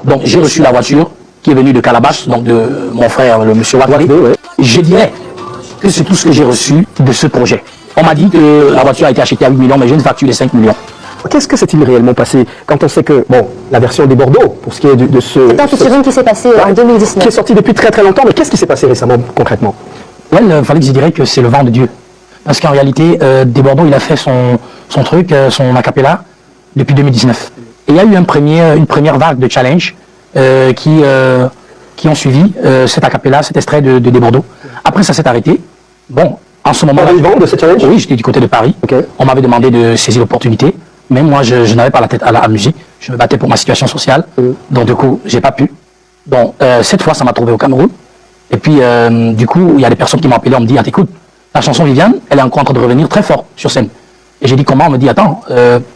Donc j'ai reçu la voiture qui est venue de Calabash, donc de mon frère, le monsieur Ouattara. Je dirais que c'est tout ce que j'ai reçu de ce projet. On m'a dit que la voiture a été achetée à 8 millions, mais j'ai une facture de 5 millions. Qu'est-ce que s'est-il réellement passé quand on sait que, bon, la version des Bordeaux, pour ce qui est de ce... C'est un featuring qui s'est passé en 2019. Qui est sorti depuis très longtemps, mais qu'est-ce qui s'est passé récemment, concrètement? Ouais, il fallait que je dirais que c'est le vent de Dieu. Parce qu'en réalité, des Bordeaux, il a fait son truc, son acapella, depuis 2019. Et il y a eu une première vague de challenge qui ont suivi cet acapella, cet extrait de des Bordeaux. Après, ça s'est arrêté. Bon, en ce moment-là... de ce challenge? Oui, j'étais du côté de Paris. Okay. On m'avait demandé de saisir l'opportunité. Mais moi, je n'avais pas la tête à la musique. Je me battais pour ma situation sociale. Donc, du coup, j'ai pas pu. Donc, cette fois, ça m'a trouvé au Cameroun. Et puis, du coup, il y a des personnes qui m'ont appelé. On me dit, ah, écoute, la chanson Viviane, elle est encore en train de revenir très fort sur scène. Et j'ai dit, comment? On me dit, attends,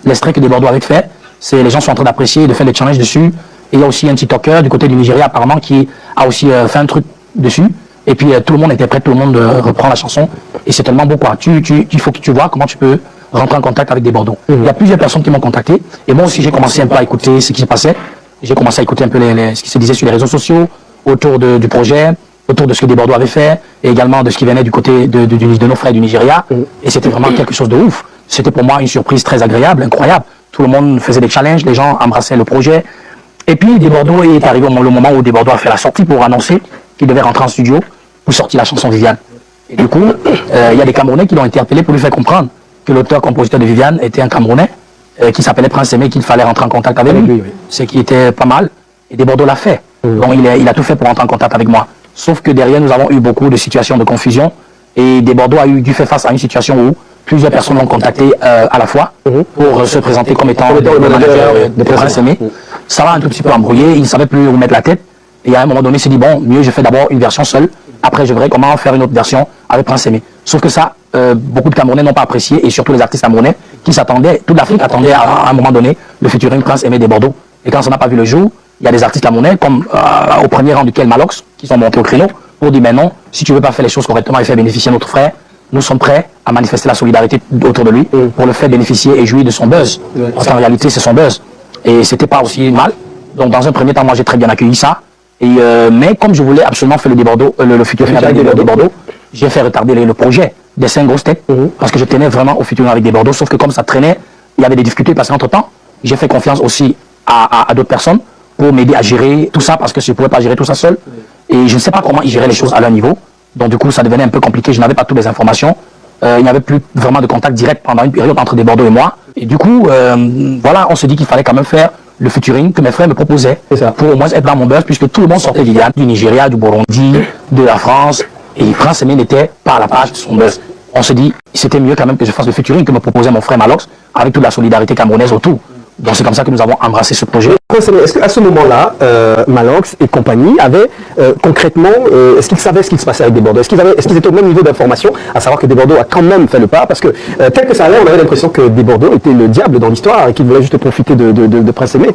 l'extrait que des Bordeaux avaient fait, c'est les gens sont en train d'apprécier, de faire des challenges dessus. Et il y a aussi un TikToker du côté du Nigeria, apparemment, qui a aussi fait un truc dessus. Et puis, tout le monde était prêt, tout le monde reprend la chanson. Et c'est tellement beau, quoi. Il faut que tu vois comment tu peux rentrer en contact avec des Bordeaux. Il y a plusieurs personnes qui m'ont contacté. Et moi aussi, j'ai commencé un peu à écouter ce qui se passait. J'ai commencé à écouter un peu ce qui se disait sur les réseaux sociaux, autour du projet, autour de ce que des Bordeaux avaient fait, et également de ce qui venait du côté de nos frères du Nigeria. Et c'était vraiment quelque chose de ouf. C'était pour moi une surprise très agréable, incroyable. Tout le monde faisait des challenges, les gens embrassaient le projet. Et puis, des Bordeaux est arrivé le moment où des Bordeaux a fait la sortie pour annoncer qu'il devait rentrer en studio pour sortir la chanson Viviane. Et du coup, il y a des Camerounais qui l'ont interpellé pour lui faire comprendre que l'auteur-compositeur de Viviane était un Camerounais qui s'appelait Prince Aimé, qu'il fallait rentrer en contact avec lui. Ce qui était pas mal. Et des Bordeaux l'a fait. Donc il a tout fait pour rentrer en contact avec moi. Sauf que derrière, nous avons eu beaucoup de situations de confusion. Et des Bordeaux a dû faire face à une situation où plusieurs personnes l'ont contacté à la fois pour se présenter comme étant le manager de Prince Aimé. Ça l'a un tout petit peu embrouillé. Il ne savait plus où mettre la tête. Et à un moment donné, il s'est dit, bon, mieux, je fais d'abord une version seule. Après, je verrai comment faire une autre version avec Prince Aimé. Sauf que ça, beaucoup de Camerounais n'ont pas apprécié, et surtout les artistes camerounais qui s'attendaient, toute l'Afrique attendait à un moment donné le featuring Prince Aimé des Bordeaux. Et quand ça n'a pas vu le jour, il y a des artistes camerounais, comme au premier rang duquel Malox, qui sont montés au créneau pour dire, mais non, si tu veux pas faire les choses correctement et faire bénéficier notre frère, nous sommes prêts à manifester la solidarité autour de lui pour le faire bénéficier et jouir de son buzz. Parce qu'en réalité, c'est son buzz. Et c'était pas aussi mal. Donc dans un premier temps, moi j'ai très bien accueilli ça. Et mais comme je voulais absolument faire le featuring avec des Bordeaux, j'ai fait retarder le projet des 5 grosses têtes parce que je tenais vraiment au featuring avec des Bordeaux. Sauf que comme ça traînait, il y avait des difficultés parce qu'entre temps, j'ai fait confiance aussi à d'autres personnes pour m'aider à gérer tout ça parce que je ne pouvais pas gérer tout ça seul. Et je ne sais pas comment ils géraient les choses à leur niveau. Donc du coup, ça devenait un peu compliqué. Je n'avais pas toutes les informations. Il n'y avait plus vraiment de contact direct pendant une période entre des Bordeaux et moi. Et du coup, voilà, on se dit qu'il fallait quand même faire le featuring que mes frères me proposaient pour au moins être dans mon buzz, puisque tout le monde sortait Viviane, du Nigeria, du Burundi, de la France, et Prince Aimé n'était pas à la page de son buzz. On se dit, c'était mieux quand même que je fasse le featuring que me proposait mon frère Malox, avec toute la solidarité camerounaise autour. Donc c'est comme ça que nous avons embrassé ce projet. Est-ce qu'à ce moment-là, Malox et compagnie avaient concrètement, est-ce qu'ils savaient ce qui se passait avec des Bordeaux? Est-ce qu'ils étaient au même niveau d'information, à savoir que des Bordeaux a quand même fait le pas? Parce que tel que ça allait, on avait l'impression que des Bordeaux était le diable dans l'histoire et qu'il voulait juste profiter de Prince Aimé.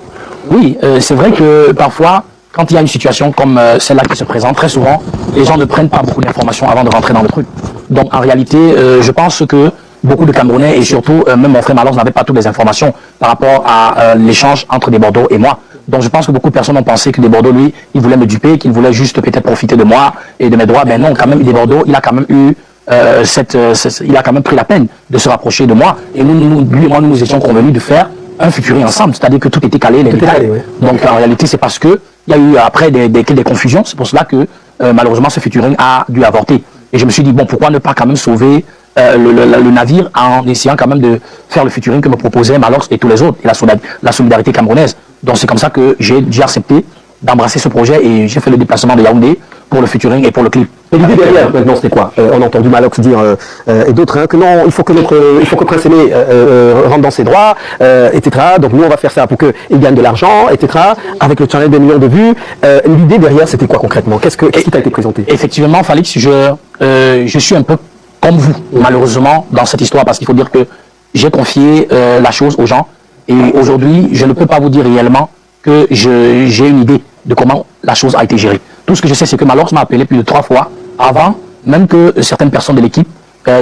Oui, c'est vrai que parfois, quand il y a une situation comme celle-là qui se présente, très souvent, les gens ne prennent pas beaucoup d'informations avant de rentrer dans le truc. Donc en réalité, je pense que beaucoup de Camerounais et surtout même mon frère Malox n'avait pas toutes les informations par rapport à l'échange entre des Bordeaux et moi. Donc je pense que beaucoup de personnes ont pensé que des Bordeaux, lui, il voulait me duper, qu'il voulait juste peut-être profiter de moi et de mes droits. Mais non, quand même, des Bordeaux, il a quand même eu il a quand même pris la peine de se rapprocher de moi. Et lui et moi, nous étions convenus de faire un featuring ensemble, c'est-à-dire que tout était calé, les détails. Donc en réalité, c'est parce que il y a eu après des confusions. C'est pour cela que malheureusement, ce featuring a dû avorter. Et je me suis dit, bon, pourquoi ne pas quand même sauver le navire en essayant quand même de faire le featuring que me proposait Malox et tous les autres, et la solidarité camerounaise. Donc c'est comme ça que j'ai accepté d'embrasser ce projet et j'ai fait le déplacement de Yaoundé pour le featuring et pour le clip. Et l'idée derrière, maintenant, c'était quoi? On a entendu Malox dire, et d'autres, que non, il faut que Prince Aimé rentre dans ses droits, etc. Donc nous, on va faire ça pour qu'il gagne de l'argent, etc. Avec le challenge des millions de vues. L'idée derrière, c'était quoi concrètement? Qu'est-ce qui t'a été présenté? Effectivement, Falix, je suis un peu comme vous, malheureusement, dans cette histoire, parce qu'il faut dire que j'ai confié la chose aux gens. Et aujourd'hui, je ne peux pas vous dire réellement que j'ai une idée de comment la chose a été gérée. Tout ce que je sais, c'est que Malox m'a appelé plus de 3 fois avant même que certaines personnes de l'équipe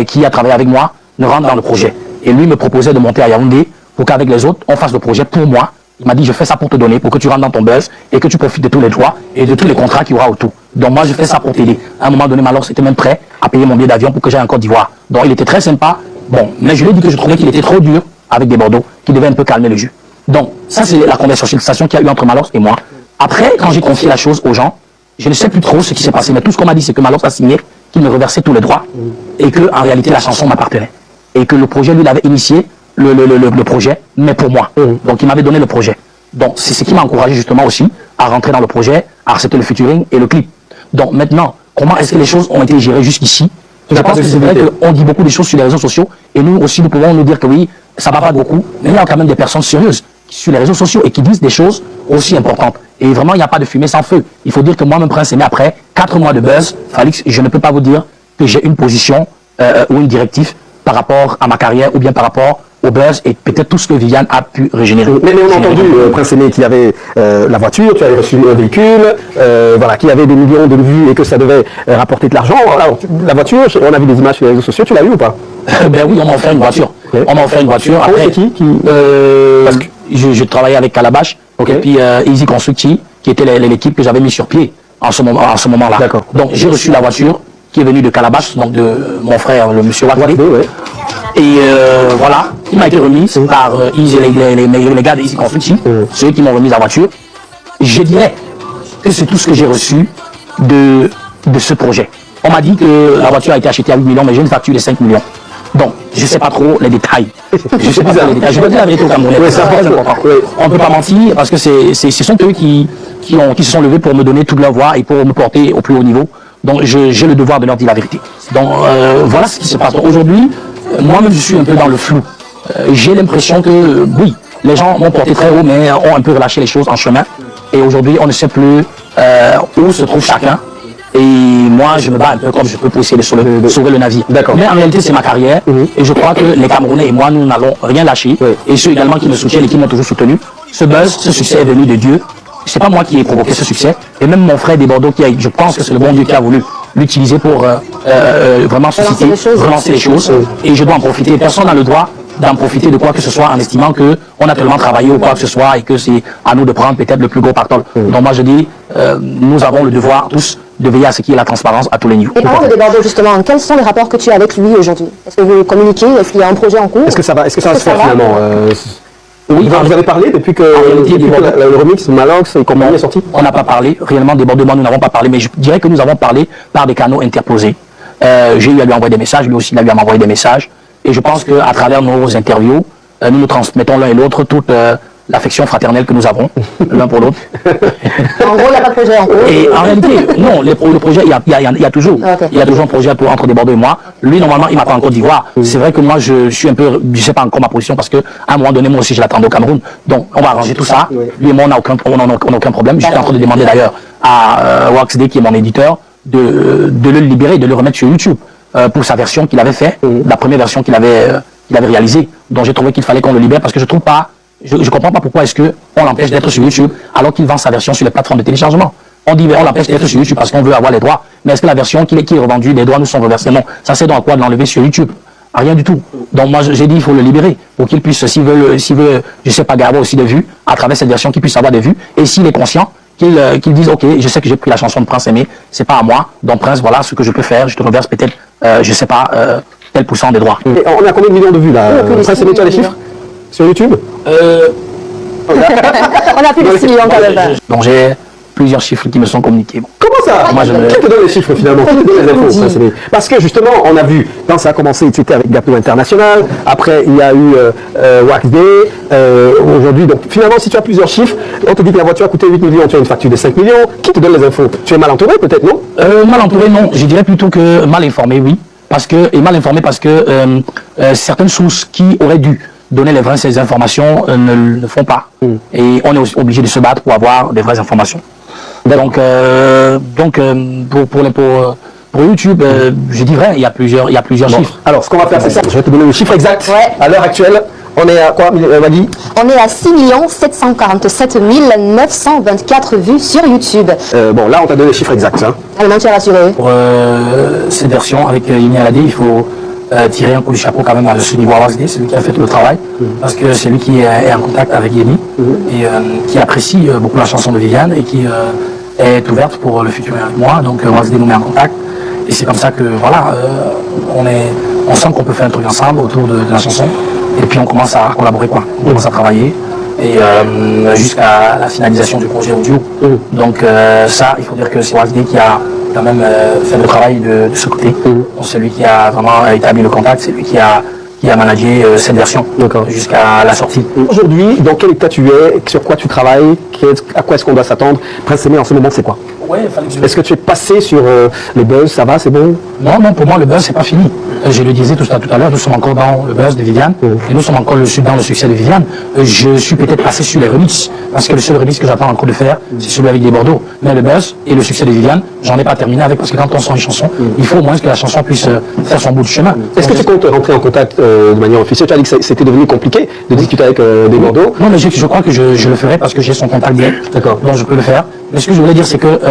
qui a travaillé avec moi ne rentrent dans le projet. Et lui me proposait de monter à Yaoundé pour qu'avec les autres, on fasse le projet pour moi Il m'a dit, je fais ça pour te donner, pour que tu rentres dans ton buzz et que tu profites de tous les droits et de tous les contrats qu'il y aura autour. Donc moi, je fais ça pour t'aider. À un moment donné, Malox était même prêt à payer mon billet d'avion pour que j'aille en Côte d'Ivoire. Donc il était très sympa. Bon, mais je lui ai dit que je trouvais qu'il était trop dur avec des Bordeaux, qu'il devait un peu calmer le jus. Donc ça, c'est la conversation qu'il y a eu entre Malox et moi. Après, quand j'ai confié la chose aux gens, je ne sais plus trop ce qui s'est passé, mais tout ce qu'on m'a dit, c'est que Malox a signé, qu'il me reversait tous les droits et que en réalité, la chanson m'appartenait. Et que le projet, lui, il avait initié le projet, mais pour moi. Donc il m'avait donné le projet. Donc c'est ce qui m'a encouragé justement aussi à rentrer dans le projet, à accepter le featuring et le clip. Donc maintenant, comment est-ce que les choses ont été gérées jusqu'ici? Je pense que c'est vrai qu'on dit beaucoup de choses sur les réseaux sociaux et nous aussi nous pouvons nous dire que oui, ça va pas beaucoup, mais il y a quand même des personnes sérieuses sur les réseaux sociaux et qui disent des choses aussi importantes. Et vraiment, il n'y a pas de fumée sans feu. Il faut dire que moi-même, Prince Aimé, après 4 mois de buzz, Falix, je ne peux pas vous dire que j'ai une position ou une directive par rapport à ma carrière ou bien par rapport au buzz et peut-être tout ce que Viviane a pu régénérer. Mais on a entendu, Prince Aimé, qu'il y avait la voiture, tu avais reçu un véhicule, voilà, qu'il y avait des millions de vues et que ça devait rapporter de l'argent. Alors, la voiture, on a vu des images sur les réseaux sociaux, tu l'as eu ou pas? Ben oui, on m'a offert une voiture. Okay. On m'a offert une voiture. Après, c'est qui parce que je travaillais avec Calabash, et puis Easy Constructi, qui était l'équipe que j'avais mis sur pied en ce moment-là. Donc j'ai reçu la voiture qui est venue de Calabash, donc de mon frère, le monsieur Wakari. Et voilà, il m'a été remise par les gars de Easy Constructi, ceux qui m'ont remis la voiture. Je dirais que c'est tout ce que j'ai reçu de ce projet. On m'a dit que la voiture a été achetée à 8 millions, mais j'ai une facture de 5 millions. Donc, je ne sais pas trop les détails. Je sais pas les détails. Je vais dire la vérité au Camerounais. Oui, c'est très important. On ne peut pas mentir parce que ce sont eux qui se sont levés pour me donner toute leur voix et pour me porter au plus haut niveau. Donc, j'ai le devoir de leur dire la vérité. Donc, voilà ce qui se passe. Aujourd'hui, moi-même, je suis un peu dans le flou. J'ai l'impression que, oui, les gens m'ont porté très haut, mais ont un peu relâché les choses en chemin. Et aujourd'hui, on ne sait plus où se trouve chacun. Et moi, je me bats un peu comme je peux pour essayer de sauver le navire. Mais en réalité, c'est ma carrière. Et je crois que les Camerounais et moi, nous n'allons rien lâcher. Et ceux également qui me soutiennent et qui m'ont toujours soutenu. Ce buzz, ce succès est venu de Dieu. C'est pas moi qui ai provoqué ce succès. Et même mon frère des Bordeaux, je pense que c'est le bon Dieu qui a voulu l'utiliser pour vraiment susciter, relancer les choses. Et je dois en profiter. Personne n'a le droit d'en profiter de quoi que ce soit en estimant qu'on a tellement travaillé ou quoi que ce soit et que c'est à nous de prendre peut-être le plus gros pactole. Donc moi je dis, nous avons le devoir tous de veiller à ce qu'il y ait la transparence à tous les niveaux. Et parlant de Bordeaux justement, quels sont les rapports que tu as avec lui aujourd'hui? Est-ce que vous communiquez? Est-ce qu'il y a un projet en cours? Est-ce que ça va se faire finalement? Oui, vous avez parlé depuis que le remix Malox et compagnie est sorti? On n'a pas parlé, réellement des Bordeaux, nous n'avons pas parlé, mais je dirais que nous avons parlé par des canaux interposés. J'ai eu à lui envoyer des messages, lui aussi il a eu à m'envoyer des messages. Et je pense qu'à travers nos interviews, nous nous transmettons l'un et l'autre toute l'affection fraternelle que nous avons, l'un pour l'autre. En gros, il n'y a pas de projet en cours. Et en réalité, non, le projet, il y a toujours. Il y a toujours un projet entre des Bordeaux et moi. Lui, normalement, il m'attend en Côte d'Ivoire. C'est vrai que moi, je suis un peu, je ne sais pas encore ma position parce qu'à un moment donné, moi aussi, je l'attendais au Cameroun. Donc, on va arranger tout ça. Lui et moi, on n'a aucun problème. Je suis en train de demander d'ailleurs à WaxD, qui est mon éditeur, de le libérer, de le remettre sur YouTube. Pour sa version qu'il avait fait, la première version qu'il avait réalisée. Donc j'ai trouvé qu'il fallait qu'on le libère parce que je trouve pas, je comprends pas pourquoi est-ce qu'on l'empêche d'être sur YouTube alors qu'il vend sa version sur les plateformes de téléchargement. On dit on l'empêche d'être sur YouTube parce qu'on veut avoir les droits. Mais est-ce que la version qui est revendue, les droits nous sont reversés? Non. Ça c'est donc à quoi de l'enlever sur YouTube? Rien du tout. Donc moi j'ai dit il faut le libérer pour qu'il puisse, s'il veut, je sais pas, garder aussi des vues à travers cette version, qu'il puisse avoir des vues. Et s'il est conscient, qu'il dise ok, je sais que j'ai pris la chanson de Prince Aimé, c'est pas à moi, donc Prince, voilà ce que je peux faire, je te reverse peut-être, je sais pas, tel pourcent des droits. Et on a combien de millions de vues là? Prince Aimé, tu as les chiffres sur YouTube? On a plus de 6 millions quand même. Donc j'ai plusieurs chiffres qui me sont communiqués. Bon. Comment ça? Qui te donne les chiffres finalement? Qui te donne les infos, Prince Aimé? Parce que justement, on a vu, quand ça a commencé, tu étais avec Gapto International, après il y a eu WaxD, aujourd'hui, donc finalement si tu as plusieurs chiffres, on te dit que la voiture a coûté 8 millions, tu as une facture de 5 millions, qui te donne les infos? Tu es mal entouré peut-être, non? Mal entouré, non, je dirais plutôt que mal informé, oui. Et mal informé parce que certaines sources qui auraient dû donner les vraies informations ne le font pas. Et on est obligé de se battre pour avoir des vraies informations. Donc pour YouTube, je dis vrai, il y a plusieurs chiffres. Alors, ce qu'on va faire, c'est ça. Je vais te donner le chiffre exact. À l'heure actuelle, on est à quoi, Maggie? On est à 6 747 924 vues sur YouTube. Bon, là, on t'a donné le chiffre exact. Hein. Allemand, tu as rassuré. Pour cette version avec Yemi Alade, il faut tirer un coup du chapeau quand même à ce niveau à Wasdé, c'est lui qui a fait tout le travail, parce que c'est lui qui est en contact avec Yemi, et qui apprécie beaucoup la chanson de Viviane, et qui est ouverte pour le futur avec moi, donc Wasdé nous met en contact, et c'est comme ça que, voilà, on sent qu'on peut faire un truc ensemble autour de la chanson, et puis on commence à collaborer, quoi, on commence à travailler, et jusqu'à la finalisation du projet audio. Donc ça, il faut dire que c'est Wasdé qui a quand même fait le travail de ce côté. Donc, c'est lui qui a vraiment établi le contact, c'est lui qui a managé cette version jusqu'à la sortie. Aujourd'hui, dans quel état tu es, sur quoi tu travailles, à quoi est-ce qu'on doit s'attendre? Prince Aimé, en ce moment, c'est quoi? Est-ce que tu es passé sur le buzz, ça va, c'est bon? Non, pour moi, le buzz, c'est pas fini. Je le disais tout à l'heure, nous sommes encore dans le buzz de Viviane, et nous sommes encore dans le succès de Viviane. Je suis peut-être passé sur les remixes, parce que le seul remix que j'attends encore de faire, c'est celui avec des Bordeaux. Mais le buzz et le succès de Viviane, j'en ai pas terminé avec, parce que quand on sort une chanson, il faut au moins que la chanson puisse faire son bout de chemin. Est-ce que tu comptes rentrer en contact de manière officielle? Tu as dit que c'était devenu compliqué de discuter avec des Bordeaux. Non, mais je crois que je le ferai parce que j'ai son contact direct. D'accord. Donc je peux le faire. Mais ce que je voulais dire, c'est que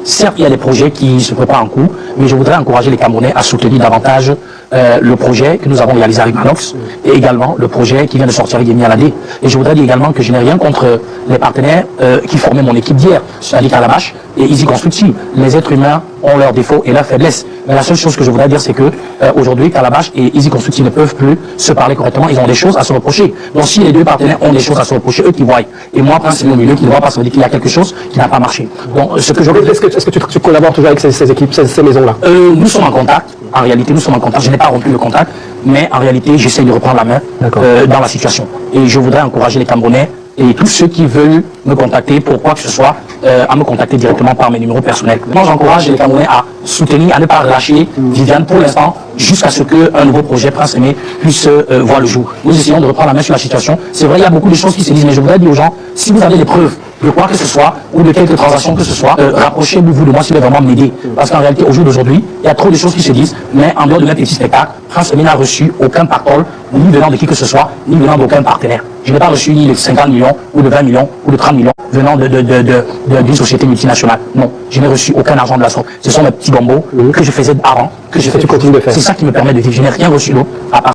certes, il y a des projets qui se préparent en cours, mais je voudrais encourager les Camerounais à soutenir davantage le projet que nous avons réalisé avec Manox et également le projet qui vient de sortir avec Yemi Alade. Et je voudrais dire également que je n'ai rien contre les partenaires qui formaient mon équipe d'hier, c'est-à-dire Calabash et Easy Constructive. Les êtres humains ont leurs défauts et leurs faiblesses. Mais la seule chose que je voudrais dire, c'est que aujourd'hui, Calabash et Easy Constructive ne peuvent plus se parler correctement. Ils ont des choses à se reprocher. Donc si les deux partenaires ont des choses à se reprocher, eux qui voient. Et moi, Prince, c'est mon milieu qui ne voit pas, ça veut dire qu'il y a quelque chose qui n'a pas marché. Donc ce que je veux dire, est-ce que tu collabores toujours avec ces équipes, ces maisons-là? Nous sommes en contact. En réalité, nous sommes en contact. Je n'ai pas rompu le contact, mais en réalité, j'essaie de reprendre la main dans la situation. Et je voudrais encourager les Camerounais et tous ceux qui veulent me contacter pour quoi que ce soit, à me contacter directement par mes numéros personnels. Moi, j'encourage les Camerounais à soutenir, à ne pas lâcher Viviane pour l'instant, jusqu'à ce qu'un nouveau projet Prince Aimé puisse voir le jour. Nous essayons de reprendre la main sur la situation. C'est vrai, il y a beaucoup de choses qui se disent, mais je voudrais dire aux gens, si vous avez des preuves de quoi que ce soit, ou de quelques transactions que ce soit, rapprochez-vous de moi si vous voulez vraiment m'aider. Parce qu'en réalité, au jour d'aujourd'hui, il y a trop de choses qui se disent, mais en dehors de notre petit spectacle, Prince Aimé n'a reçu aucun pactole, ni venant de qui que ce soit, ni venant d'aucun partenaire. Je n'ai pas reçu ni de 50 millions, ou de 20 millions, ou de 30 millions, venant d'une société multinationale. Non, je n'ai reçu aucun argent de la sorte. Ce sont mes petits gombos que je faisais avant, que je fais. Tu continues de faire. C'est ça qui me permet de vivre. Je n'ai rien reçu d'autre, à part